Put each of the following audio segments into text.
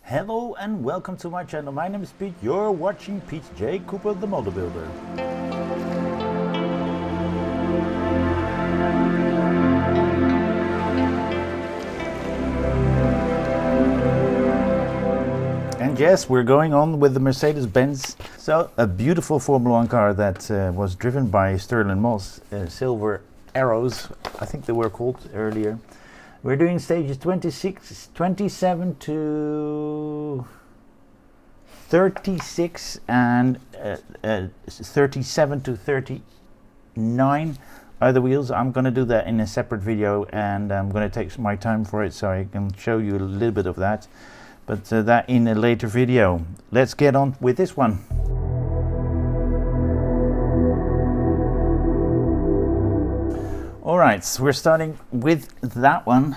Hello and welcome to my channel. My name is Pete. You're watching Pete J. Cooper, the Model Builder. And yes, we're going on with the Mercedes-Benz. So a beautiful Formula 1 car that was driven by Stirling Moss, silver arrows, I think they were called earlier. We're doing stages 27 to 36 and 37 to 39 are the wheels. I'm going to do that in a separate video, and I'm going to take my time for it so I can show you a little bit of that. But that in a later video. Let's get on with this one. Alright, so we're starting with that one.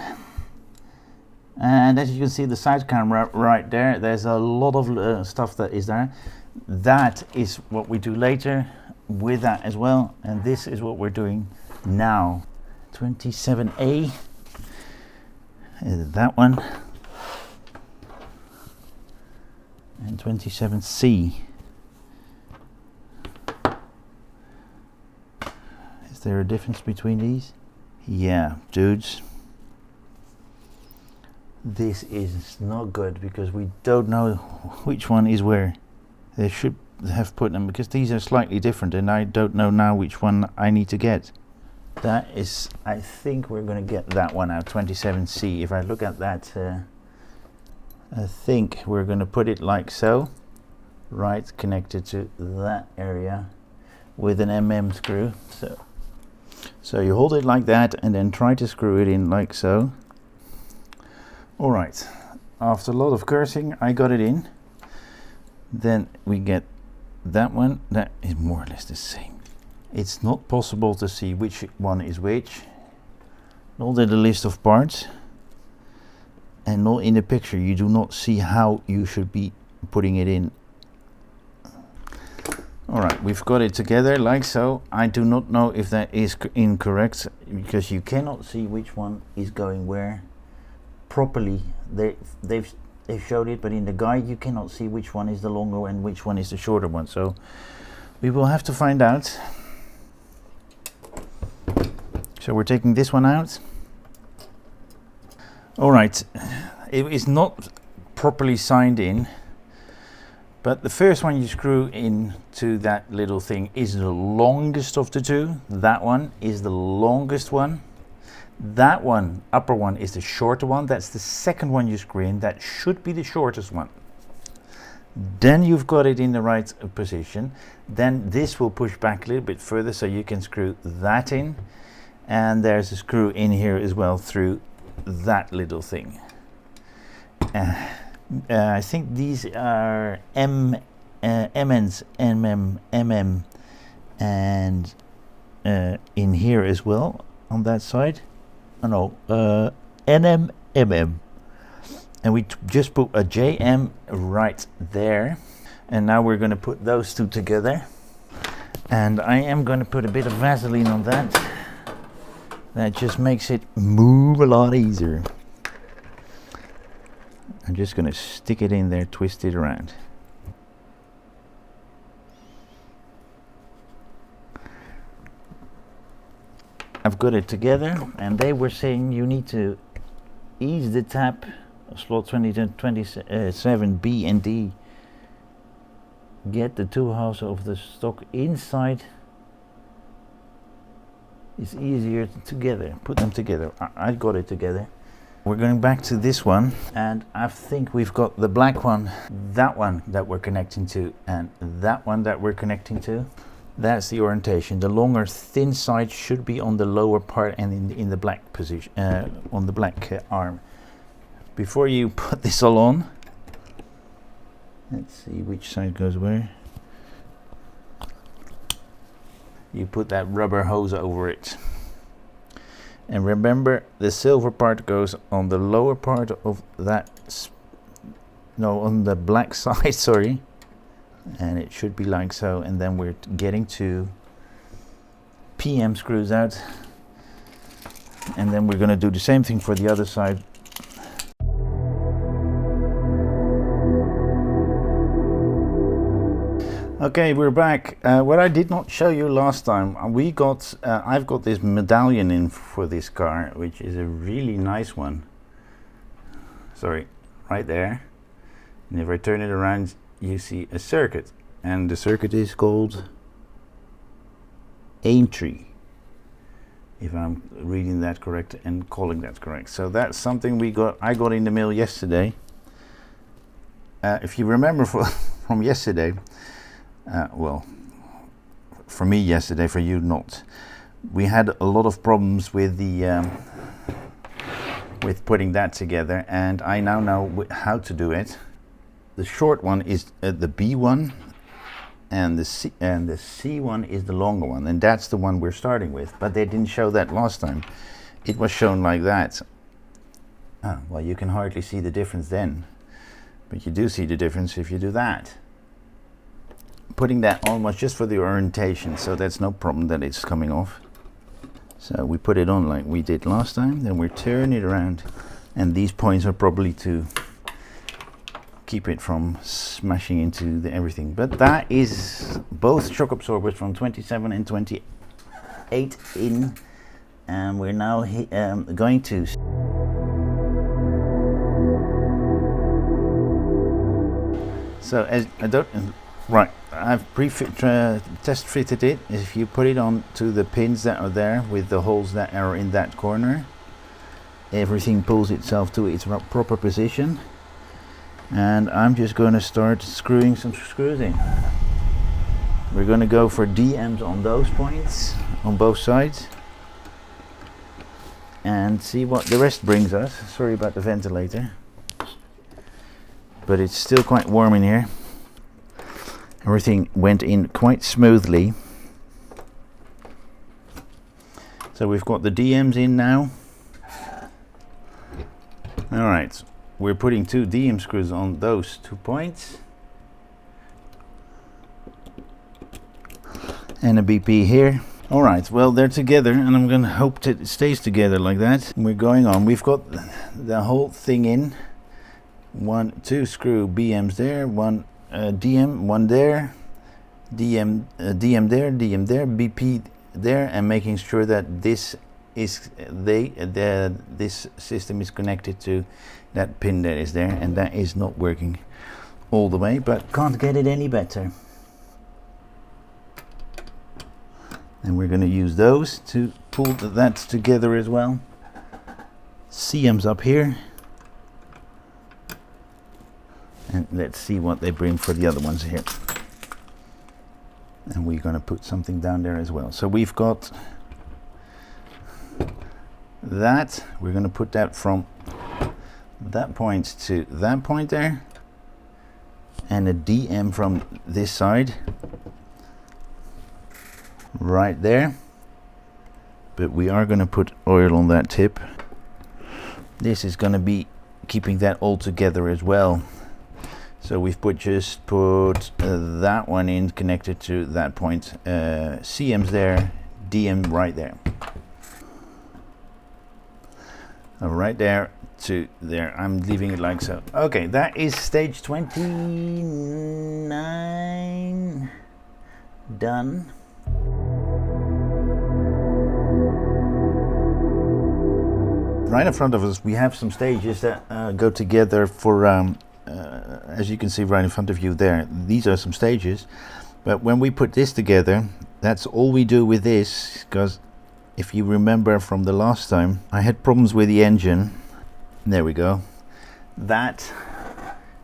And as you can see, the side camera right there, there's a lot of stuff that is there. That is what we do later with that as well. And this is what we're doing now. 27A. That one. And 27C. Is there a difference between these? Yeah, dudes. This is not good because we don't know which one is where. They should have put them because these are slightly different and I don't know now which one I need to get. That is, I think we're going to get that one out, 27C. If I look at that, I think we're going to put it like so, right, connected to that area with an screw. So you hold it like that and then try to screw it in like so. Alright, after a lot of cursing I got it in. Then we get that one, that is more or less the same. It's not possible to see which one is which. Not in the list of parts. And not in the picture, you do not see how you should be putting it in. Alright, we've got it together like so. I do not know if that is incorrect because you cannot see which one is going where properly. They've showed it, but in the guide you cannot see which one is the longer and which one is the shorter one. So we will have to find out. So we're taking this one out. Alright, it is not properly signed in. But the first one you screw into that little thing is the longest of the two. That one is the longest one. That one, upper one, is the shorter one. That's the second one you screw in. That should be the shortest one. Then you've got it in the right position. Then this will push back a little bit further so you can screw that in. And there's a screw in here as well through that little thing. I think these are MNs, MM, and in here as well on that side. Oh no, NM, MM. And we just put a JM right there. And now we're going to put those two together. And I am going to put a bit of Vaseline on that. That just makes it move a lot easier. I'm just going to stick it in there, twist it around. I've got it together, and they were saying you need to ease the tap of slot 20 to 27 B and D. Get the two halves of the stock inside. It's easier together. Put them together. I got it together. We're going back to this one, and I think we've got the black one, that one that we're connecting to, and that one that we're connecting to. That's the orientation. The longer thin side should be on the lower part and in the black position, on the black arm. Before you put this all on, let's see which side goes where. You put that rubber hose over it. And remember, the silver part goes on the lower part of that, no, on the black side, sorry. And it should be like so. And then we're getting two PM screws out. And then we're going to do the same thing for the other side. Okay, we're back. What I did not show you last time, I've got this medallion in for this car, which is a really nice one. Sorry, right there. And if I turn it around, you see a circuit, and the circuit is called Aintree, if I'm reading that correct and calling that correct. So that's something I got in the mail yesterday. If you remember from yesterday, well, for me yesterday, for you not, we had a lot of problems with the with putting that together, and I now know how to do it. The short one is the B one, and the C one is the longer one, and that's the one we're starting with. But they didn't show that last time. It was shown like that. Well, you can hardly see the difference then, but you do see the difference if you do that. Putting that on was just for the orientation, so that's no problem that it's coming off. So we put it on like we did last time, then we turn it around, and these points are probably to keep it from smashing into everything. But that is both shock absorbers from 27 and 28 in, and we're now going to so as I don't right, I've test fitted it. If you put it on to the pins that are there with the holes that are in that corner, everything pulls itself to its proper position. And I'm just going to start screwing some screws in. We're going to go for DMs on those points on both sides and see what the rest brings us. Sorry about the ventilator, but it's still quite warm in here. Everything went in quite smoothly. So we've got the DMs in now. Alright, we're putting 2 DM screws on those 2 points. And a BP here. Alright, well they're together, and I'm going to hope that it stays together like that. We're going on. We've got the whole thing in. 2 screw BMs there, 1 DM, 1 there, DM there, DM there, BP there, and making sure that this system is connected to that pin that is there, and that is not working all the way, but can't get it any better. And we're going to use those to pull that together as well. CM's up here. And let's see what they bring for the other ones here. And we're going to put something down there as well. So we've got that. We're going to put that from that point to that point there. And a DM from this side. Right there. But we are going to put oil on that tip. This is going to be keeping that all together as well. So we've just put that one in, connected to that point. CM's there, DM right there. Right there to there. I'm leaving it like so. Okay, that is stage 29 done. Right in front of us, we have some stages that go together for. As you can see right in front of you there, these are some stages, but when we put this together, that's all we do with this, because if you remember from the last time, I had problems with the engine. There we go, that,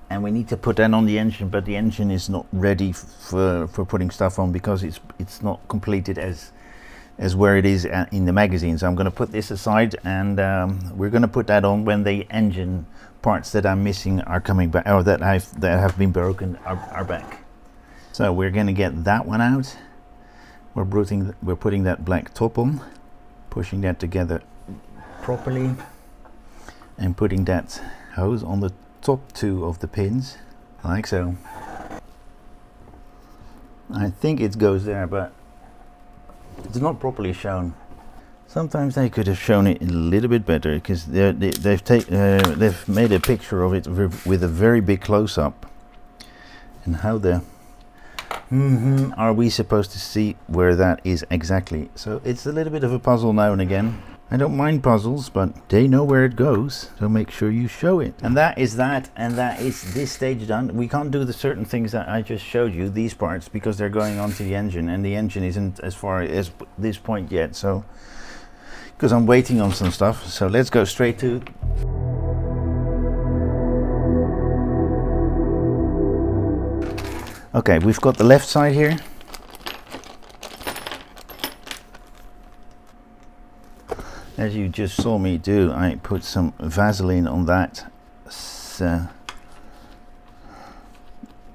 and we need to put that on the engine, but the engine is not ready for putting stuff on because it's not completed as where it is in the magazine. So I'm going to put this aside, and we're going to put that on when the engine parts that I'm missing are coming back, or that have been broken are back. So we're going to get that one out. We're putting that black top on, pushing that together properly, and putting that hose on the top 2 of the pins, like so. I think it goes there, but it's not properly shown. Sometimes they could have shown it a little bit better, because they've made a picture of it with a very big close-up, and how the Are we supposed to see where that is exactly? So it's a little bit of a puzzle now and again. I don't mind puzzles, but they know where it goes, so make sure you show it. And that is that, and that is this stage done. We can't do the certain things that I just showed you, these parts, because they're going onto the engine, and the engine isn't as far as this point yet, so because I'm waiting on some stuff. So let's go straight to okay, we've got the left side here. As you just saw me do, I put some Vaseline on that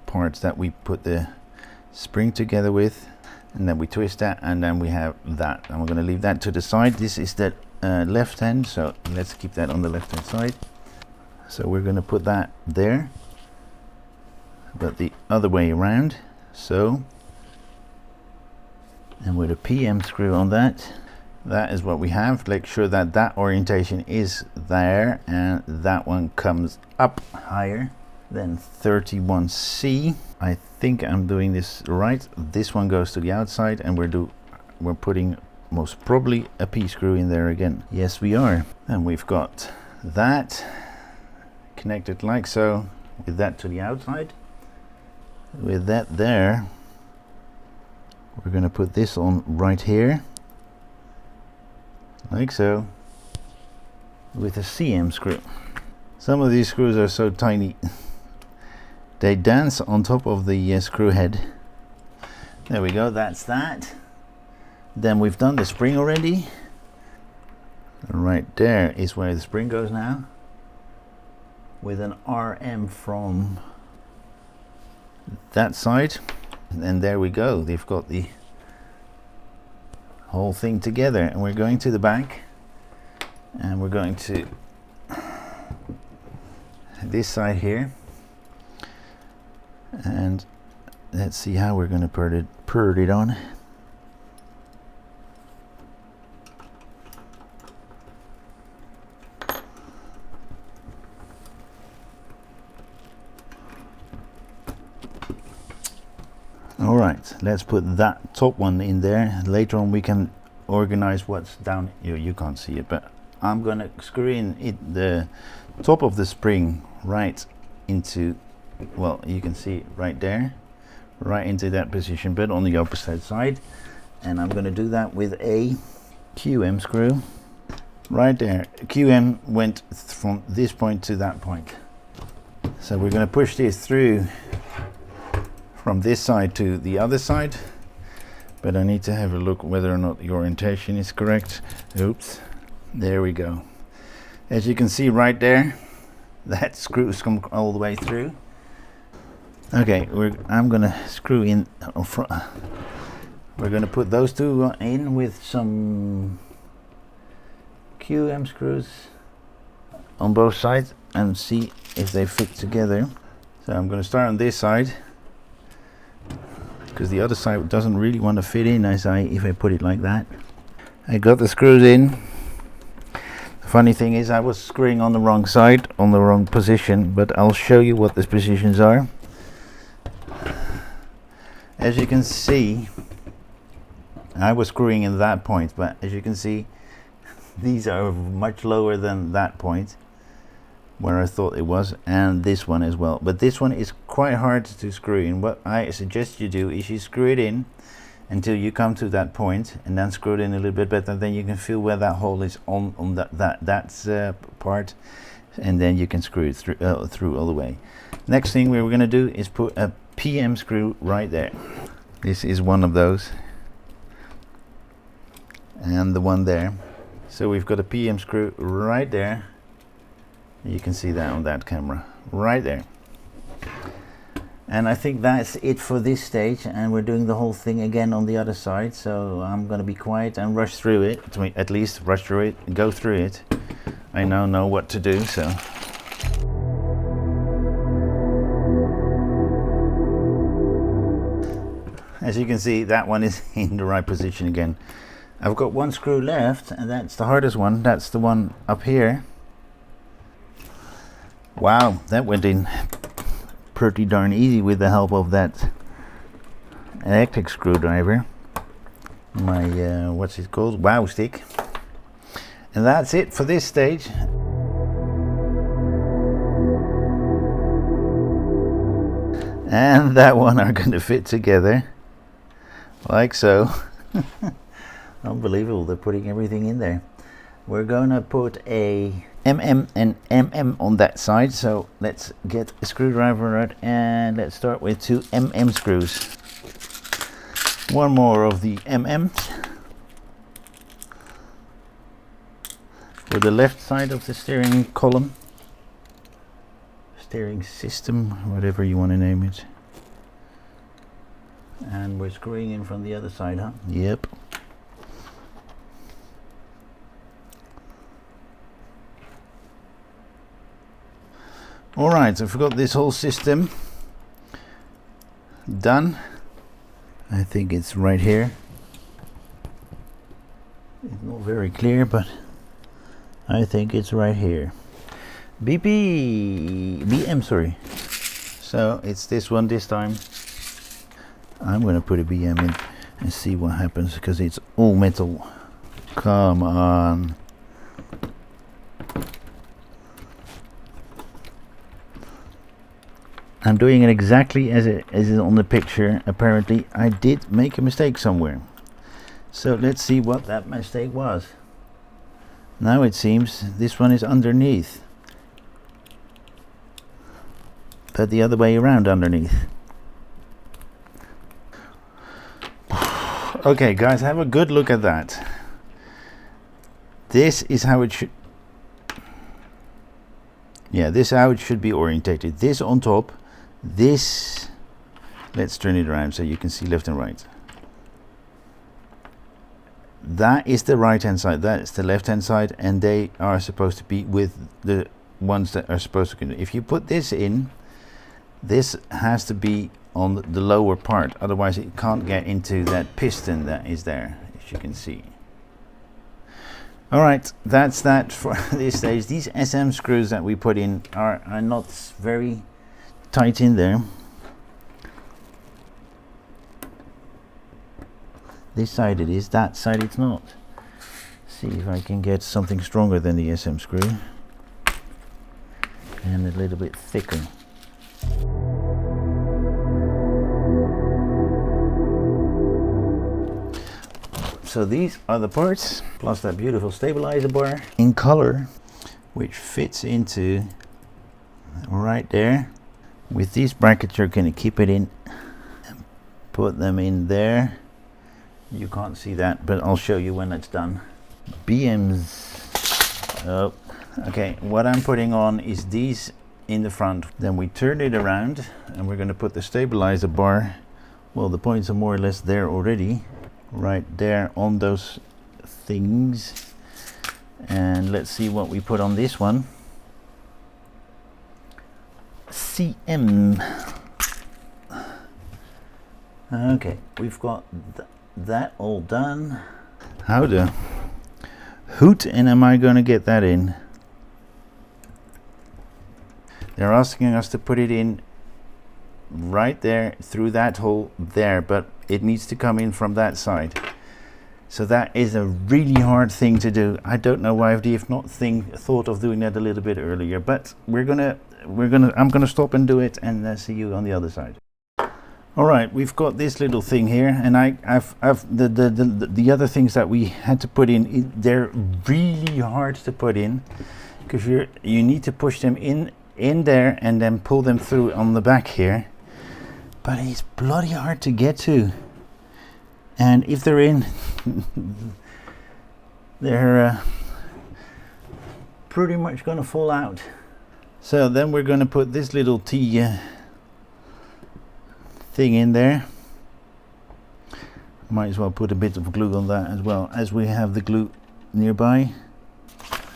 part that we put the spring together with, and then we twist that, and then we have that. And we're going to leave that to the side. This is the left hand, so let's keep that on the left hand side. So we're going to put that there, but the other way around. So, and with a PM screw on that. That is what we have. Make sure that that orientation is there, and that one comes up higher than 31C. I think I'm doing this right. This one goes to the outside, and we're putting most probably a P screw in there again. Yes, we are. And we've got that connected like so, with that to the outside. With that there, we're going to put this on right here. Like so, with a CM screw. Some of these screws are so tiny they dance on top of the screw head. There we go, that's that. Then we've done the spring already. Right there is where the spring goes now, with an RM from that side. And there we go, they've got the whole thing together. And we're going to the back, and we're going to this side here, and let's see how we're going to put it on. All right, let's put that top one in there. Later on we can organize what's down here. You can't see it, but I'm gonna screw in the top of the spring right into, well, you can see it right there, right into that position, but on the opposite side. And I'm gonna do that with a QM screw right there. QM went from this point to that point. So we're gonna push this through from this side to the other side, but I need to have a look whether or not the orientation is correct. Oops, there we go. As you can see right there, that screws come all the way through. Okay, I'm gonna screw in we're gonna put those two in with some QM screws on both sides and see if they fit together. So I'm gonna start on this side, because the other side doesn't really want to fit in if I put it like that. I got the screws in. The funny thing is I was screwing on the wrong side, on the wrong position, but I'll show you what the positions are. As you can see, I was screwing in that point, but as you can see, these are much lower than that point where I thought it was, and this one as well. But this one is quite hard to screw in. What I suggest you do is you screw it in until you come to that point, and then screw it in a little bit better. Then you can feel where that hole is on that part, and then you can screw it through all the way. Next thing we're going to do is put a PM screw right there. This is one of those, and the one there. So we've got a PM screw right there. You can see that on that camera right there. And I think that's it for this stage, and we're doing the whole thing again on the other side. So I'm going to be quiet and rush through it, at least rush through it, go through it. I now know what to do. So as you can see, that one is in the right position again. I've got one screw left, and that's the hardest one. That's the one up here. Wow, that went in pretty darn easy with the help of that electric screwdriver, my what's it called, wow stick, and that's it for this stage. And that one are going to fit together like so. Unbelievable, they're putting everything in there. We're going to put a and on that side, so let's get a screwdriver out and let's start with 2 screws. One more of the for the left side of the steering column, steering system, whatever you want to name it. And we're screwing in from the other side, huh? Yep. Alright, so I've got this whole system done. I think it's right here. It's not very clear, but I think it's right here. BM, sorry. So it's this one this time. I'm going to put a BM in and see what happens, because it's all metal. Come on. I'm doing it exactly as it is on the picture. Apparently I did make a mistake somewhere. So let's see what that mistake was. Now it seems this one is underneath, but the other way around underneath. Okay guys, have a good look at that. This is how it should, yeah, this is how it should be orientated. This on top, this, let's turn it around so you can see left and right. That is the right hand side, that is the left hand side, and they are supposed to be with the ones that are supposed to. If you put this in, this has to be on the lower part, otherwise it can't get into that piston that is there, as you can see. Alright, that's that for this stage. These SM screws that we put in are not very tight in there. This side it is, that side it's not. See if I can get something stronger than the SM screw and a little bit thicker. So these are the parts, plus that beautiful stabilizer bar in color, which fits into right there. With these brackets you're going to keep it in and put them in there. You can't see that, but I'll show you when it's done. BMs. Oh, okay, what I'm putting on is these in the front. Then we turn it around and we're going to put the stabilizer bar, well, the points are more or less there already, right there on those things. And let's see what we put on this one. CM. Okay, we've got that all done. How the hoot and am I going to get that in? They're asking us to put it in right there through that hole there, but it needs to come in from that side. So that is a really hard thing to do. I don't know why I've not thought of doing that a little bit earlier, but I'm gonna stop and do it, and see you on the other side. All right, we've got this little thing here, and the other things that we had to put in, they're really hard to put in, because you need to push them in there and then pull them through on the back here. But it's bloody hard to get to, and if they're in, they're pretty much gonna fall out. So then we're gonna put this little T thing in there. Might as well put a bit of glue on that as well, as we have the glue nearby.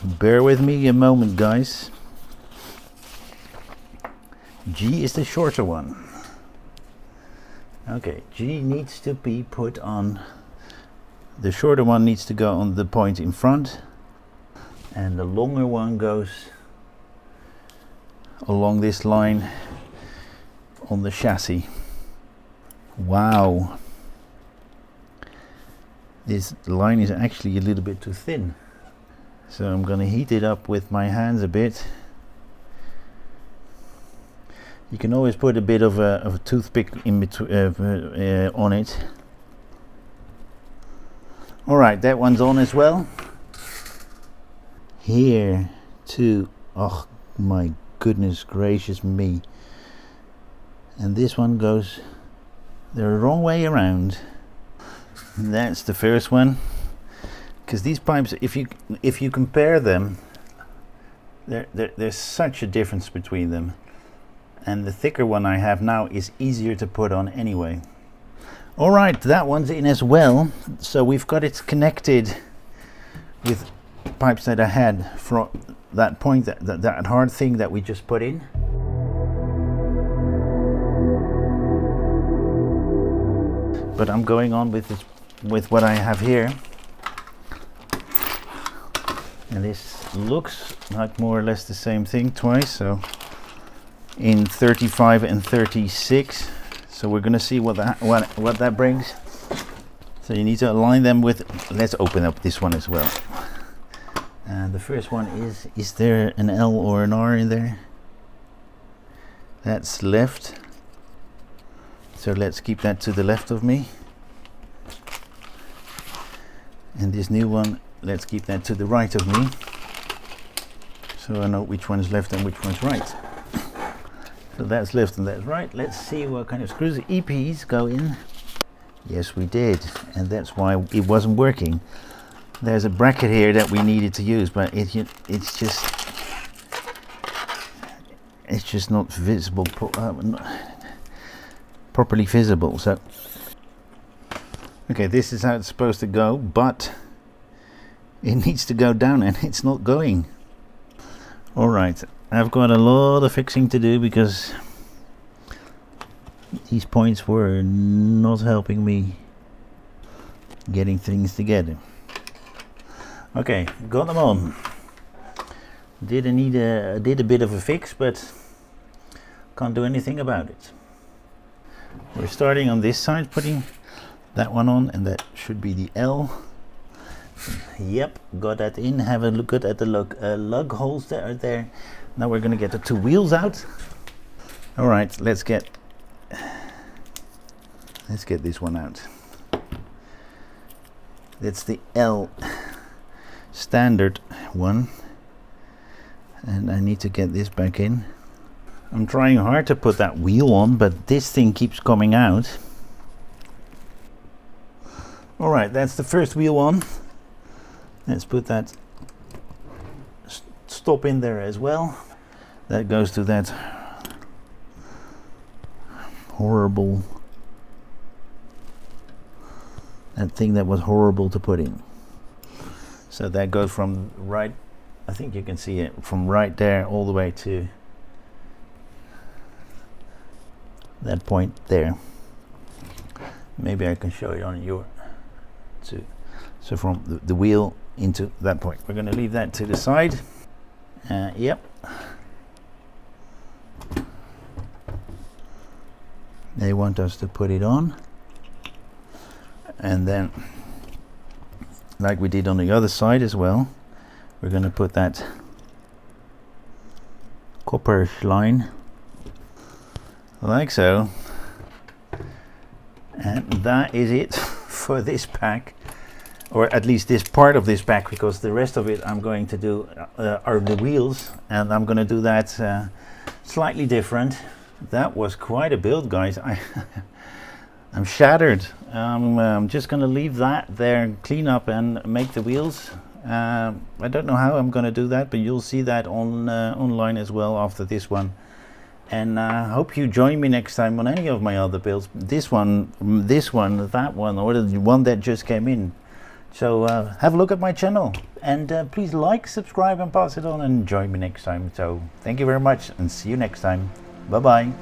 Bear with me a moment, guys. G is the shorter one. Okay, G needs to be put on, the shorter one needs to go on the point in front, and the longer one goes along this line on the chassis. Wow, this line is actually a little bit too thin, so I'm going to heat it up with my hands a bit. You can always put a bit of a toothpick in between on it. Alright, that one's on as well. Here too. Oh my goodness gracious me. And this one goes the wrong way around. And that's the first one. Because these pipes, if you compare them, there's such a difference between them. And the thicker one I have now is easier to put on anyway. Alright, that one's in as well. So we've got it connected with pipes that I had from that point, that hard thing that we just put in. But I'm going on with this, with what I have here. And this looks like more or less the same thing twice, so in 35 and 36. So we're going to see what that brings. So you need to align them with, let's open up this one as well. And the first one is there an L or an R in there? That's left. So let's keep that to the left of me. And this new one, let's keep that to the right of me. So I know which one's left and which one's right. So that's left and that's right. Let's see what kind of screws. EPs go in. Yes, we did. And that's why it wasn't working. There's a bracket here that we needed to use, but it's just not visible, properly visible. So okay, this is how it's supposed to go, but it needs to go down and it's not going. All right, I've got a lot of fixing to do because these points were not helping me getting things together. Okay, got them on. Did a bit of a fix, but can't do anything about it. We're starting on this side, putting that one on, and that should be the L. Yep, got that in. Have a look at the lug holes that are there. Now we're gonna get the two wheels out. All right, let's get this one out. That's the L standard one, and I need to get this back in. I'm trying hard to put that wheel on, but this thing keeps coming out. All right, that's the first wheel on. Let's put that stop in there as well. That goes to that horrible, that thing that was horrible to put in. So that goes from right, I think you can see it, from right there all the way to that point there. Maybe I can show it on your too. So from the wheel into that point. We're going to leave that to the side. Yep. They want us to put it on. And then, like we did on the other side as well, we're going to put that copper line like so. And that is it for this pack, or at least this part of this pack, because the rest of it I'm going to do are the wheels, and I'm going to do that slightly different. That was quite a build, guys. I'm shattered. I'm just going to leave that there, clean up and make the wheels. I don't know how I'm going to do that, but you'll see that on online as well after this one. And I hope you join me next time on any of my other builds. This one, that one, or the one that just came in. So have a look at my channel, and please like, subscribe and pass it on, and join me next time. So thank you very much and see you next time. Bye bye.